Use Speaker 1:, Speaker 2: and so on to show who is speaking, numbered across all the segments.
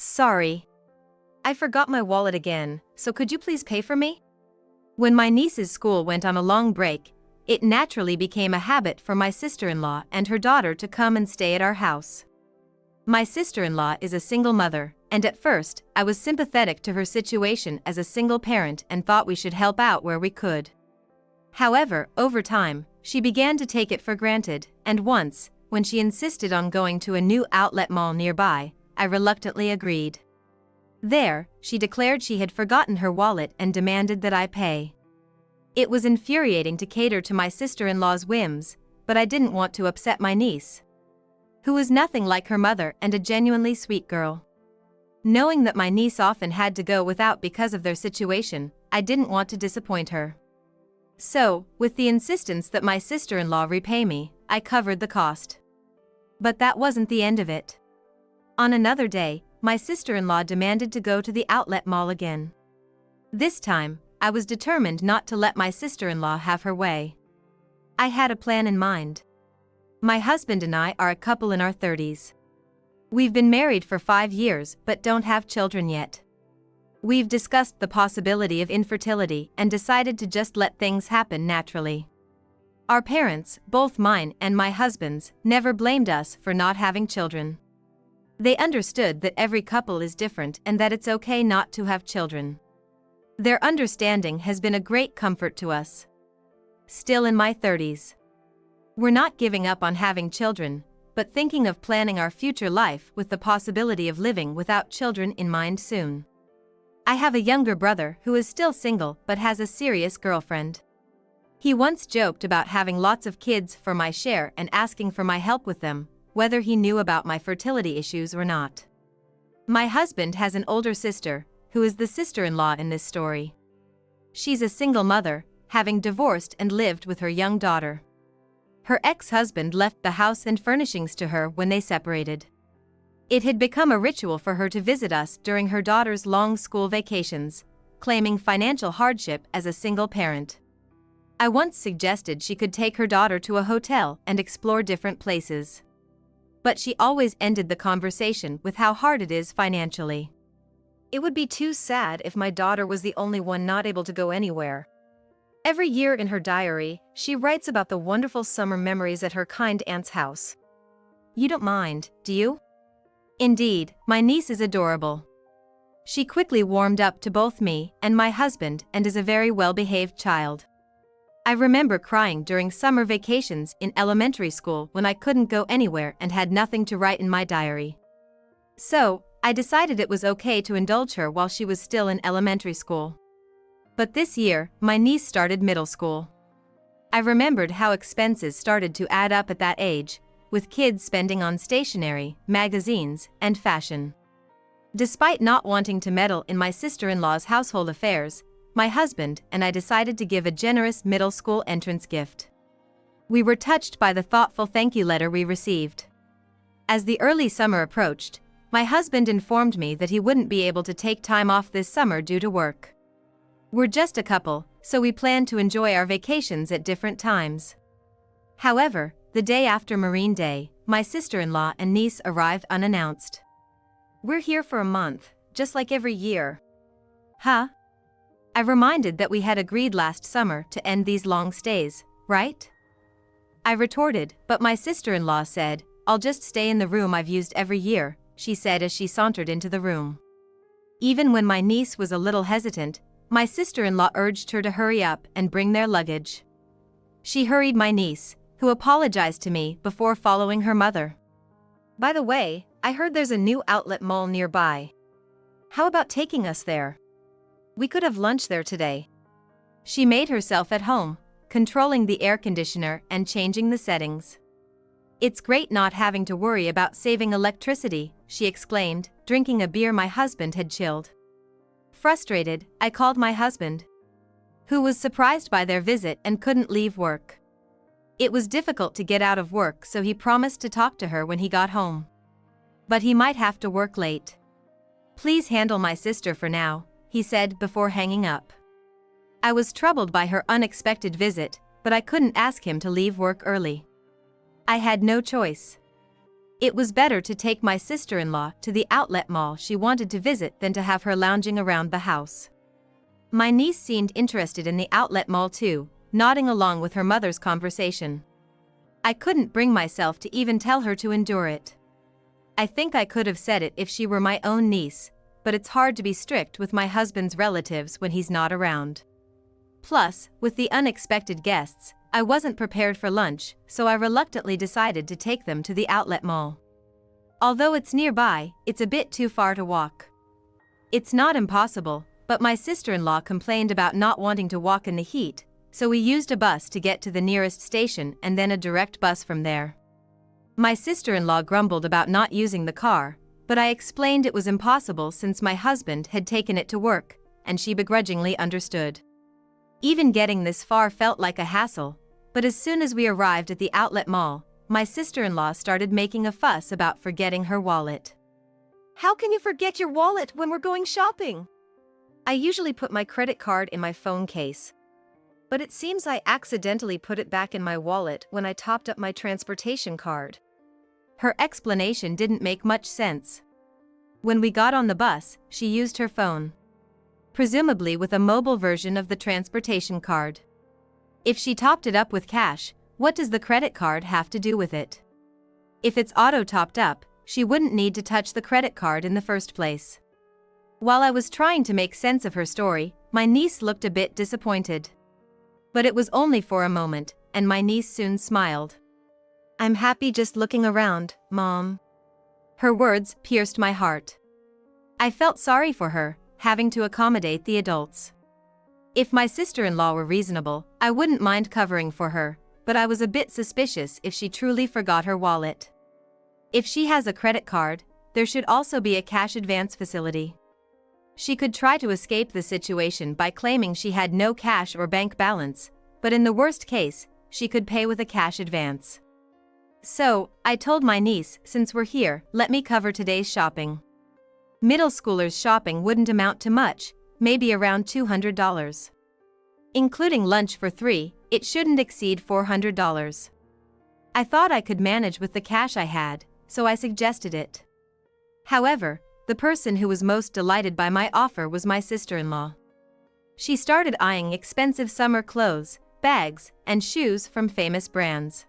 Speaker 1: Sorry. I forgot my wallet again, so could you please pay for me? When my niece's school went on a long break, it naturally became a habit for my sister-in-law and her daughter to come and stay at our house. My sister-in-law is a single mother, and at first, I was sympathetic to her situation as a single parent and thought we should help out where we could. However, over time, she began to take it for granted, and once, when she insisted on going to a new outlet mall nearby, I reluctantly agreed. There, she declared she had forgotten her wallet and demanded that I pay. It was infuriating to cater to my sister-in-law's whims, but I didn't want to upset my niece, who was nothing like her mother and a genuinely sweet girl. Knowing that my niece often had to go without because of their situation, I didn't want to disappoint her. So, with the insistence that my sister-in-law repay me, I covered the cost. But that wasn't the end of it. On another day, my sister-in-law demanded to go to the outlet mall again. This time, I was determined not to let my sister-in-law have her way. I had a plan in mind. My husband and I are a couple in our 30s. We've been married for 5 years but don't have children yet. We've discussed the possibility of infertility and decided to just let things happen naturally. Our parents, both mine and my husband's, never blamed us for not having children. They understood that every couple is different and that it's okay not to have children. Their understanding has been a great comfort to us. Still in my 30s. We're not giving up on having children, but thinking of planning our future life with the possibility of living without children in mind soon. I have a younger brother who is still single but has a serious girlfriend. He once joked about having lots of kids for my share and asking for my help with them, whether he knew about my fertility issues or not. My husband has an older sister, who is the sister-in-law in this story. She's a single mother, having divorced and lived with her young daughter. Her ex-husband left the house and furnishings to her when they separated. It had become a ritual for her to visit us during her daughter's long school vacations, claiming financial hardship as a single parent. I once suggested she could take her daughter to a hotel and explore different places. But she always ended the conversation with how hard it is financially. It would be too sad if my daughter was the only one not able to go anywhere. Every year in her diary, she writes about the wonderful summer memories at her kind aunt's house. You don't mind, do you? Indeed, my niece is adorable. She quickly warmed up to both me and my husband and is a very well-behaved child. I remember crying during summer vacations in elementary school when I couldn't go anywhere and had nothing to write in my diary. So, I decided it was okay to indulge her while she was still in elementary school. But this year, my niece started middle school. I remembered how expenses started to add up at that age, with kids spending on stationery, magazines, and fashion. Despite not wanting to meddle in my sister-in-law's household affairs, my husband and I decided to give a generous middle school entrance gift. We were touched by the thoughtful thank you letter we received. As the early summer approached, my husband informed me that he wouldn't be able to take time off this summer due to work. We're just a couple, so we plan to enjoy our vacations at different times. However, the day after Marine Day, my sister-in-law and niece arrived unannounced. We're here for a month, just like every year. Huh? I reminded that we had agreed last summer to end these long stays, right? I retorted, but my sister-in-law said, I'll just stay in the room I've used every year, she said as she sauntered into the room. Even when my niece was a little hesitant, my sister-in-law urged her to hurry up and bring their luggage. She hurried my niece, who apologized to me before following her mother. By the way, I heard there's a new outlet mall nearby. How about taking us there? We could have lunch there today. She made herself at home, controlling the air conditioner and changing the settings. It's great not having to worry about saving electricity, she exclaimed, drinking a beer my husband had chilled. Frustrated, I called my husband, who was surprised by their visit and couldn't leave work. It was difficult to get out of work, so he promised to talk to her when he got home. But he might have to work late. Please handle my sister for now, he said before hanging up. I was troubled by her unexpected visit, but I couldn't ask him to leave work early. I had no choice. It was better to take my sister-in-law to the outlet mall she wanted to visit than to have her lounging around the house. My niece seemed interested in the outlet mall too, nodding along with her mother's conversation. I couldn't bring myself to even tell her to endure it. I think I could have said it if she were my own niece, but it's hard to be strict with my husband's relatives when he's not around. Plus, with the unexpected guests, I wasn't prepared for lunch, so I reluctantly decided to take them to the outlet mall. Although it's nearby, it's a bit too far to walk. It's not impossible, but my sister-in-law complained about not wanting to walk in the heat, so we used a bus to get to the nearest station and then a direct bus from there. My sister-in-law grumbled about not using the car, but I explained it was impossible since my husband had taken it to work, and she begrudgingly understood. Even getting this far felt like a hassle, but as soon as we arrived at the outlet mall, my sister-in-law started making a fuss about forgetting her wallet.
Speaker 2: How can you forget your wallet when we're going shopping?
Speaker 1: I usually put my credit card in my phone case. But it seems I accidentally put it back in my wallet when I topped up my transportation card. Her explanation didn't make much sense. When we got on the bus, she used her phone. Presumably with a mobile version of the transportation card. If she topped it up with cash, what does the credit card have to do with it? If it's auto-topped up, she wouldn't need to touch the credit card in the first place. While I was trying to make sense of her story, my niece looked a bit disappointed. But it was only for a moment, and my niece soon smiled. "I'm happy just looking around, Mom." Her words pierced my heart. I felt sorry for her, having to accommodate the adults. If my sister-in-law were reasonable, I wouldn't mind covering for her, but I was a bit suspicious if she truly forgot her wallet. If she has a credit card, there should also be a cash advance facility. She could try to escape the situation by claiming she had no cash or bank balance, but in the worst case, she could pay with a cash advance. So, I told my niece, since we're here, let me cover today's shopping. Middle schoolers' shopping wouldn't amount to much, maybe around $200. Including lunch for 3, it shouldn't exceed $400. I thought I could manage with the cash I had, so I suggested it. However, the person who was most delighted by my offer was my sister-in-law. She started eyeing expensive summer clothes, bags, and shoes from famous brands.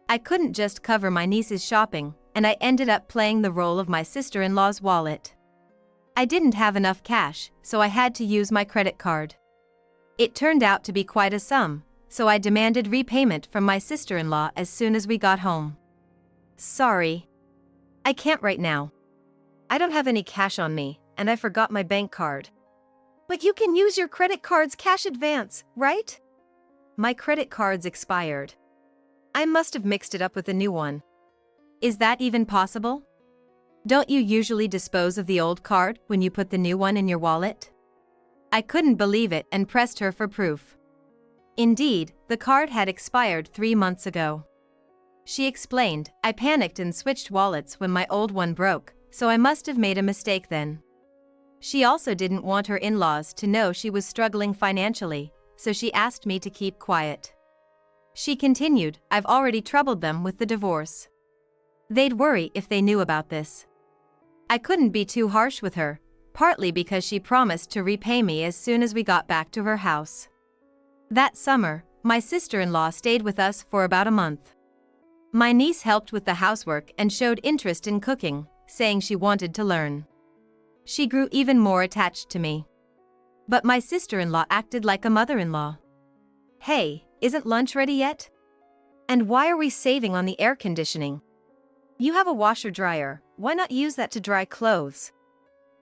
Speaker 1: I couldn't just cover my niece's shopping, and I ended up playing the role of my sister-in-law's wallet. I didn't have enough cash, so I had to use my credit card. It turned out to be quite a sum, so I demanded repayment from my sister-in-law as soon as we got home. "Sorry. I can't right now. I don't have any cash on me, and I forgot my bank card."
Speaker 2: "But you can use your credit card's cash advance, right?"
Speaker 1: "My credit card's expired. I must have mixed it up with a new one." "Is that even possible? Don't you usually dispose of the old card when you put the new one in your wallet?" I couldn't believe it and pressed her for proof. Indeed, the card had expired 3 months ago. She explained, "I panicked and switched wallets when my old one broke, so I must have made a mistake then." She also didn't want her in-laws to know she was struggling financially, so she asked me to keep quiet. She continued, "I've already troubled them with the divorce. They'd worry if they knew about this." I couldn't be too harsh with her, partly because she promised to repay me as soon as we got back to her house. That summer, my sister-in-law stayed with us for about a month. My niece helped with the housework and showed interest in cooking, saying she wanted to learn. She grew even more attached to me. But my sister-in-law acted like a mother-in-law. "Hey, isn't lunch ready yet? And why are we saving on the air conditioning? You have a washer-dryer, why not use that to dry clothes?"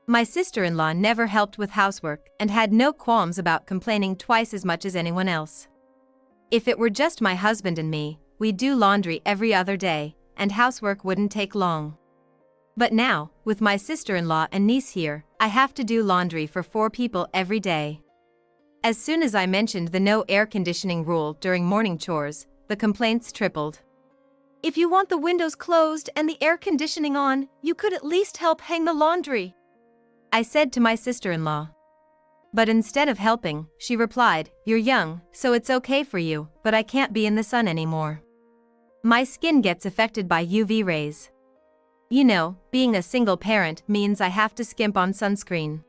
Speaker 1: My sister-in-law never helped with housework and had no qualms about complaining twice as much as anyone else. If it were just my husband and me, we'd do laundry every other day, and housework wouldn't take long. But now, with my sister-in-law and niece here, I have to do laundry for 4 people every day. As soon as I mentioned the no air conditioning rule during morning chores, the complaints tripled.
Speaker 2: "If you want the windows closed and the air conditioning on, you could at least help hang the laundry,"
Speaker 1: I said to my sister-in-law. But instead of helping, she replied, "You're young, so it's okay for you, but I can't be in the sun anymore. My skin gets affected by UV rays. You know, being a single parent means I have to skimp on sunscreen.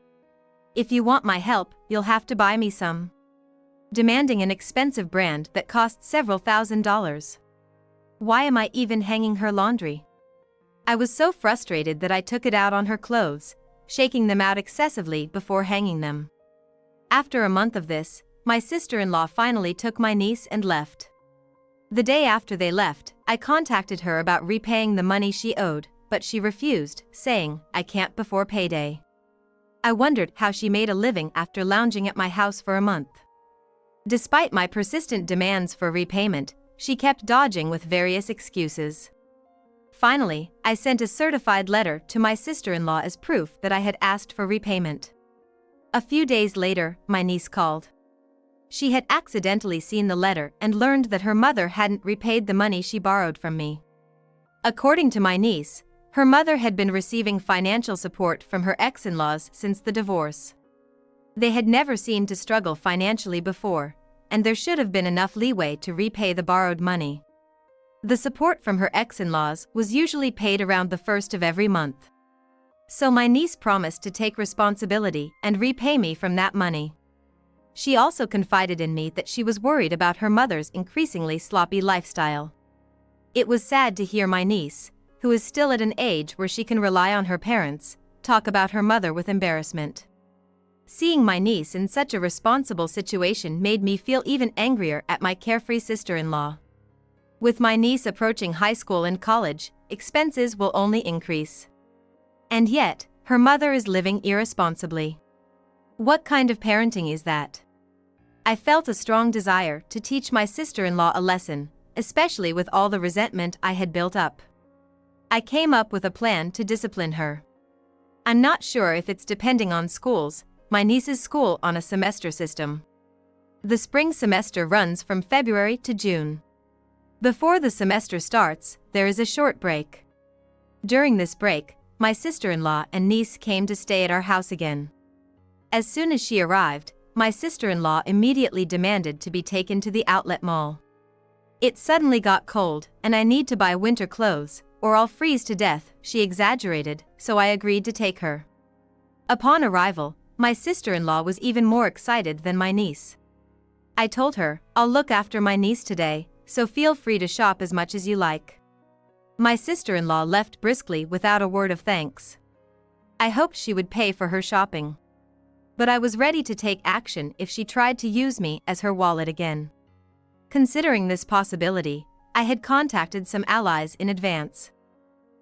Speaker 1: If you want my help, you'll have to buy me some. Demanding an expensive brand that costs several $1,000s. Why am I even hanging her laundry? I was so frustrated that I took it out on her clothes, shaking them out excessively before hanging them. After a month of this, my sister-in-law finally took my niece and left. The day after they left, I contacted her about repaying the money she owed, but she refused, saying, "I can't before payday." I wondered how she made a living after lounging at my house for a month. Despite my persistent demands for repayment, she kept dodging with various excuses. Finally, I sent a certified letter to my sister-in-law as proof that I had asked for repayment. A few days later, my niece called. She had accidentally seen the letter and learned that her mother hadn't repaid the money she borrowed from me. According to my niece, her mother had been receiving financial support from her ex-in-laws since the divorce. They had never seemed to struggle financially before, and there should have been enough leeway to repay the borrowed money. The support from her ex-in-laws was usually paid around the first of every month. So my niece promised to take responsibility and repay me from that money. She also confided in me that she was worried about her mother's increasingly sloppy lifestyle. It was sad to hear my niece, who is still at an age where she can rely on her parents, talk about her mother with embarrassment. Seeing my niece in such a responsible situation made me feel even angrier at my carefree sister-in-law. With my niece approaching high school and college, expenses will only increase. And yet, her mother is living irresponsibly. What kind of parenting is that? I felt a strong desire to teach my sister-in-law a lesson, especially with all the resentment I had built up. I came up with a plan to discipline her. I'm not sure if it's depending on schools, my niece's school on a semester system. The spring semester runs from February to June. Before the semester starts, there is a short break. During this break, my sister-in-law and niece came to stay at our house again. As soon as she arrived, my sister-in-law immediately demanded to be taken to the outlet mall. It suddenly got cold, and I need to buy winter clothes, or I'll freeze to death, she exaggerated, so I agreed to take her. Upon arrival, my sister-in-law was even more excited than my niece. I told her, "I'll look after my niece today, so feel free to shop as much as you like." My sister-in-law left briskly without a word of thanks. I hoped she would pay for her shopping. But I was ready to take action if she tried to use me as her wallet again. Considering this possibility, I had contacted some allies in advance.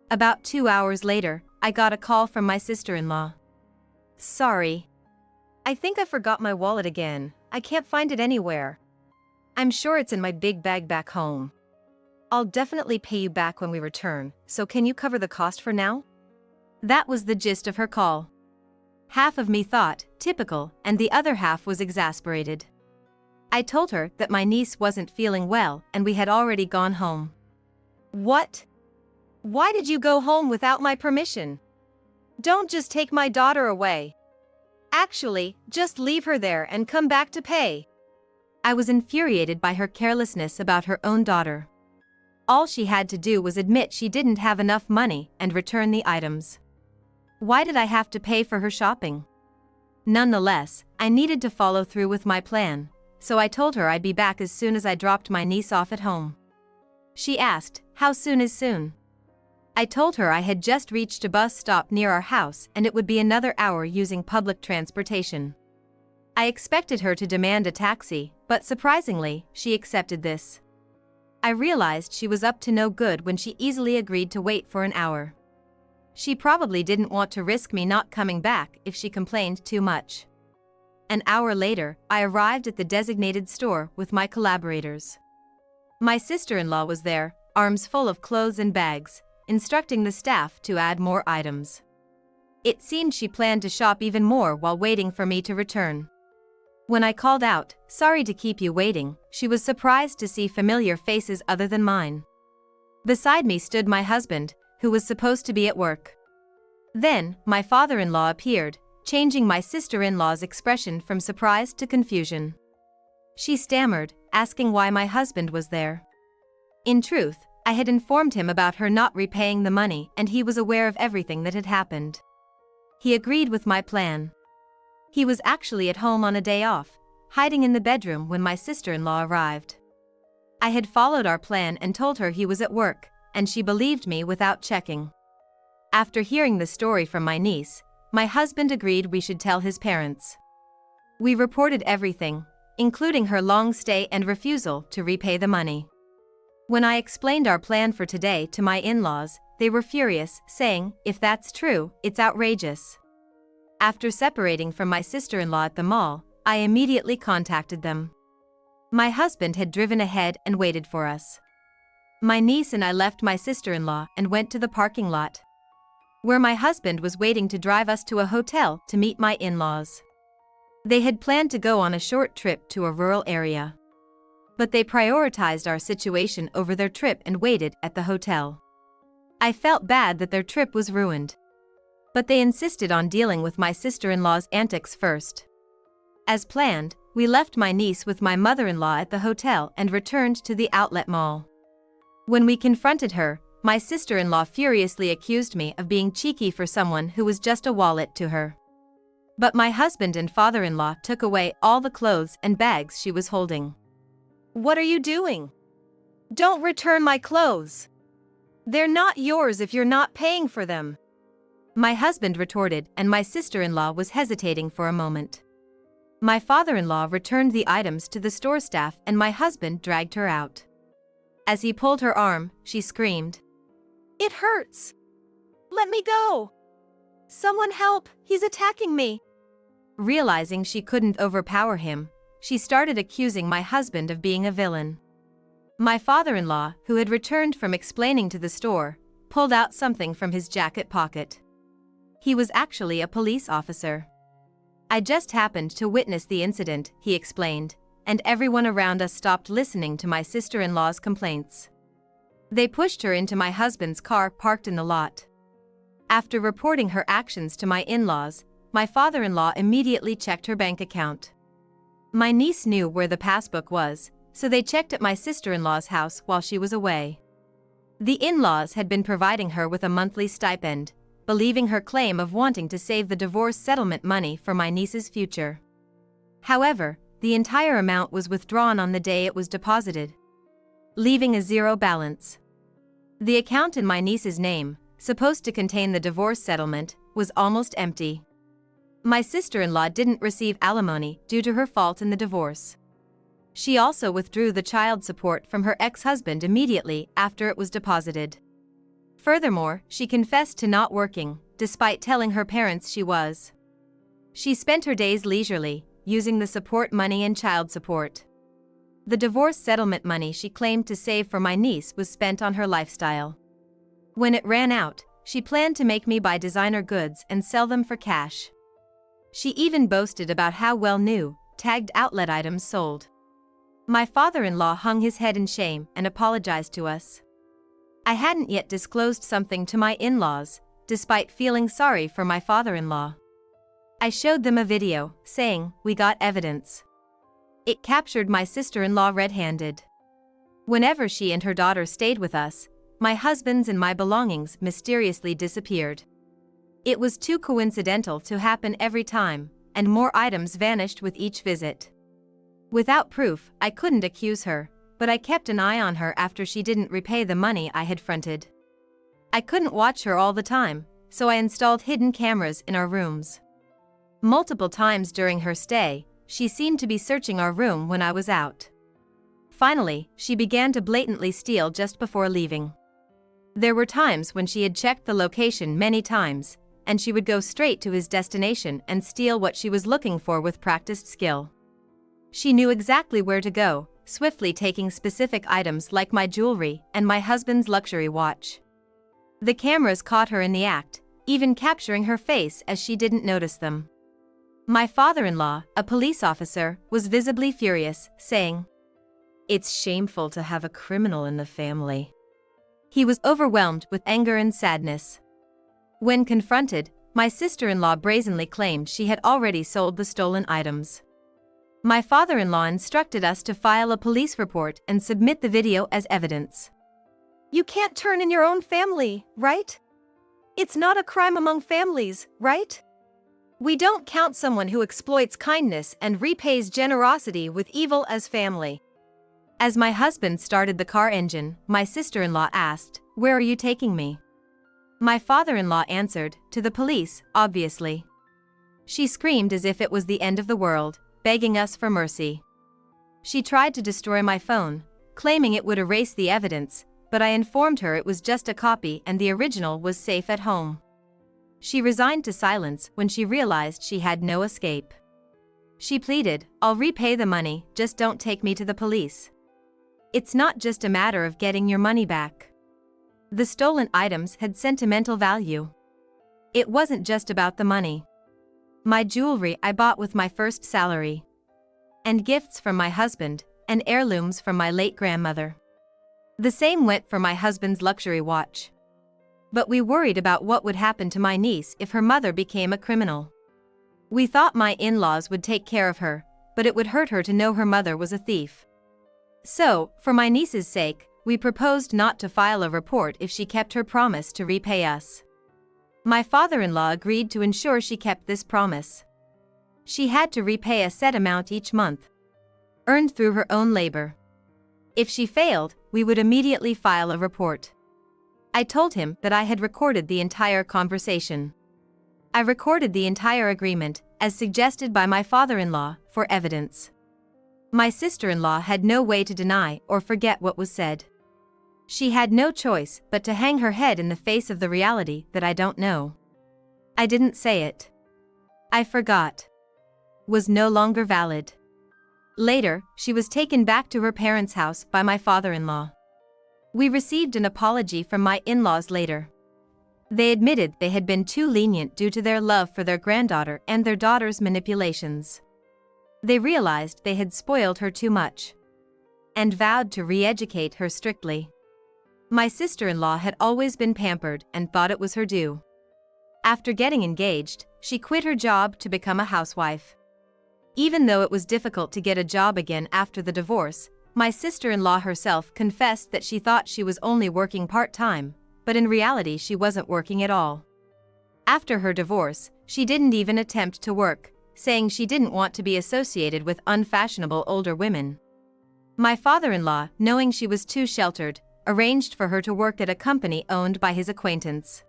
Speaker 1: About 2 hours later, I got a call from my sister-in-law. "Sorry. I think I forgot my wallet again. I can't find it anywhere. I'm sure it's in my big bag back home. I'll definitely pay you back when we return, so can you cover the cost for now?" That was the gist of her call. Half of me thought, typical, and the other half was exasperated. I told her that my niece wasn't feeling well and we had already gone home. "What? Why did you go home without my permission? Don't just take my daughter away. Actually, just leave her there and come back to pay." I was infuriated by her carelessness about her own daughter. All she had to do was admit she didn't have enough money and return the items. Why did I have to pay for her shopping? Nonetheless, I needed to follow through with my plan, so I told her I'd be back as soon as I dropped my niece off at home. She asked, "How soon is soon?" I told her I had just reached a bus stop near our house and it would be another hour using public transportation. I expected her to demand a taxi, but surprisingly, she accepted this. I realized she was up to no good when she easily agreed to wait for an hour. She probably didn't want to risk me not coming back if she complained too much. An hour later, I arrived at the designated store with my collaborators. My sister-in-law was there, arms full of clothes and bags, instructing the staff to add more items. It seemed she planned to shop even more while waiting for me to return. When I called out, "Sorry to keep you waiting," she was surprised to see familiar faces other than mine. Beside me stood my husband, who was supposed to be at work. Then, my father-in-law appeared, changing my sister-in-law's expression from surprise to confusion. She stammered, asking why my husband was there. In truth, I had informed him about her not repaying the money and he was aware of everything that had happened. He agreed with my plan. He was actually at home on a day off, hiding in the bedroom when my sister-in-law arrived. I had followed our plan and told her he was at work, and she believed me without checking. After hearing the story from my niece, my husband agreed we should tell his parents. We reported everything, including her long stay and refusal to repay the money. When I explained our plan for today to my in-laws, they were furious, saying, "If that's true, it's outrageous." After separating from my sister-in-law at the mall, I immediately contacted them. My husband had driven ahead and waited for us. My niece and I left my sister-in-law and went to the parking lot, where my husband was waiting to drive us to a hotel to meet my in-laws. They had planned to go on a short trip to a rural area, but they prioritized our situation over their trip and waited at the hotel. I felt bad that their trip was ruined, but they insisted on dealing with my sister-in-law's antics first. As planned, we left my niece with my mother-in-law at the hotel and returned to the outlet mall. When we confronted her, my sister-in-law furiously accused me of being cheeky for someone who was just a wallet to her. But my husband and father-in-law took away all the clothes and bags she was holding.
Speaker 2: What are you doing? Don't return my clothes. They're not yours if you're not paying for them.
Speaker 1: My husband retorted, and my sister-in-law was hesitating for a moment. My father-in-law returned the items to the store staff and my husband dragged her out. As he pulled her arm, she screamed,
Speaker 2: "It hurts. Let me go. Someone help, he's attacking me."
Speaker 1: Realizing she couldn't overpower him, she started accusing my husband of being a villain. My father-in-law, who had returned from explaining to the store, pulled out something from his jacket pocket. He was actually a police officer. "I just happened to witness the incident," he explained, and everyone around us stopped listening to my sister-in-law's complaints. They pushed her into my husband's car parked in the lot. After reporting her actions to my in-laws, my father-in-law immediately checked her bank account. My niece knew where the passbook was, so they checked at my sister-in-law's house while she was away. The in-laws had been providing her with a monthly stipend, believing her claim of wanting to save the divorce settlement money for my niece's future. However, the entire amount was withdrawn on the day it was deposited, leaving a zero balance. The account in my niece's name, supposed to contain the divorce settlement, was almost empty. My sister-in-law didn't receive alimony due to her fault in the divorce. She also withdrew the child support from her ex-husband immediately after it was deposited. Furthermore, she confessed to not working, despite telling her parents she was. She spent her days leisurely, using the support money and child support. The divorce settlement money she claimed to save for my niece was spent on her lifestyle. When it ran out, she planned to make me buy designer goods and sell them for cash. She even boasted about how well new, tagged outlet items sold. My father-in-law hung his head in shame and apologized to us. I hadn't yet disclosed something to my in-laws, despite feeling sorry for my father-in-law. I showed them a video, saying, "We got evidence." It captured my sister-in-law red-handed. Whenever she and her daughter stayed with us, my husband's and my belongings mysteriously disappeared. It was too coincidental to happen every time, and more items vanished with each visit. Without proof, I couldn't accuse her, but I kept an eye on her after she didn't repay the money I had fronted. I couldn't watch her all the time, so I installed hidden cameras in our rooms. Multiple times during her stay, she seemed to be searching our room when I was out. Finally, she began to blatantly steal just before leaving. There were times when she had checked the location many times, and she would go straight to his destination and steal what she was looking for with practiced skill. She knew exactly where to go, swiftly taking specific items like my jewelry and my husband's luxury watch. The cameras caught her in the act, even capturing her face as she didn't notice them. My father-in-law, a police officer, was visibly furious, saying, "It's shameful to have a criminal in the family." He was overwhelmed with anger and sadness. When confronted, my sister-in-law brazenly claimed she had already sold the stolen items. My father-in-law instructed us to file a police report and submit the video as evidence.
Speaker 2: You can't turn in your own family, right? It's not a crime among families, right? We don't count someone who exploits kindness and repays generosity with evil as family.
Speaker 1: As my husband started the car engine, my sister-in-law asked, "Where are you taking me?" My father-in-law answered, "To the police, obviously." She screamed as if it was the end of the world, begging us for mercy. She tried to destroy my phone, claiming it would erase the evidence, but I informed her it was just a copy and the original was safe at home. She resigned to silence when she realized she had no escape. She pleaded, "I'll repay the money, just don't take me to the police." It's not just a matter of getting your money back. The stolen items had sentimental value. It wasn't just about the money. My jewelry I bought with my first salary. And gifts from my husband, and heirlooms from my late grandmother. The same went for my husband's luxury watch. But we worried about what would happen to my niece if her mother became a criminal. We thought my in-laws would take care of her, but it would hurt her to know her mother was a thief. So, for my niece's sake, we proposed not to file a report if she kept her promise to repay us. My father-in-law agreed to ensure she kept this promise. She had to repay a set amount each month, earned through her own labor. If she failed, we would immediately file a report. I told him that I had recorded the entire conversation. I recorded the entire agreement, as suggested by my father-in-law, for evidence. My sister-in-law had no way to deny or forget what was said. She had no choice but to hang her head in the face of the reality that I don't know. I didn't say it. I forgot. Was no longer valid. Later, she was taken back to her parents' house by my father-in-law. We received an apology from my in-laws later. They admitted they had been too lenient due to their love for their granddaughter and their daughter's manipulations. They realized they had spoiled her too much, and vowed to re-educate her strictly. My sister-in-law had always been pampered and thought it was her due. After getting engaged, she quit her job to become a housewife. Even though it was difficult to get a job again after the divorce, my sister-in-law herself confessed that she thought she was only working part-time, but in reality she wasn't working at all. After her divorce, she didn't even attempt to work, saying she didn't want to be associated with unfashionable older women. My father-in-law, knowing she was too sheltered, arranged for her to work at a company owned by his acquaintance.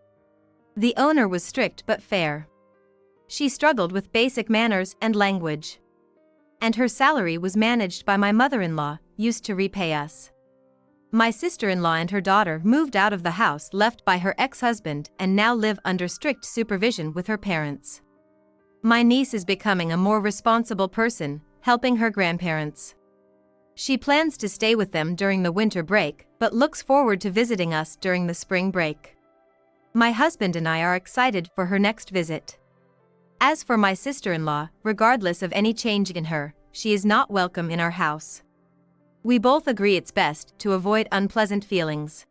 Speaker 1: The owner was strict but fair. She struggled with basic manners and language. And her salary was managed by my mother-in-law, used to repay us. My sister-in-law and her daughter moved out of the house left by her ex-husband and now live under strict supervision with her parents. My niece is becoming a more responsible person, helping her grandparents. She plans to stay with them during the winter break, but looks forward to visiting us during the spring break. My husband and I are excited for her next visit. As for my sister-in-law, regardless of any change in her, she is not welcome in our house. We both agree it's best to avoid unpleasant feelings.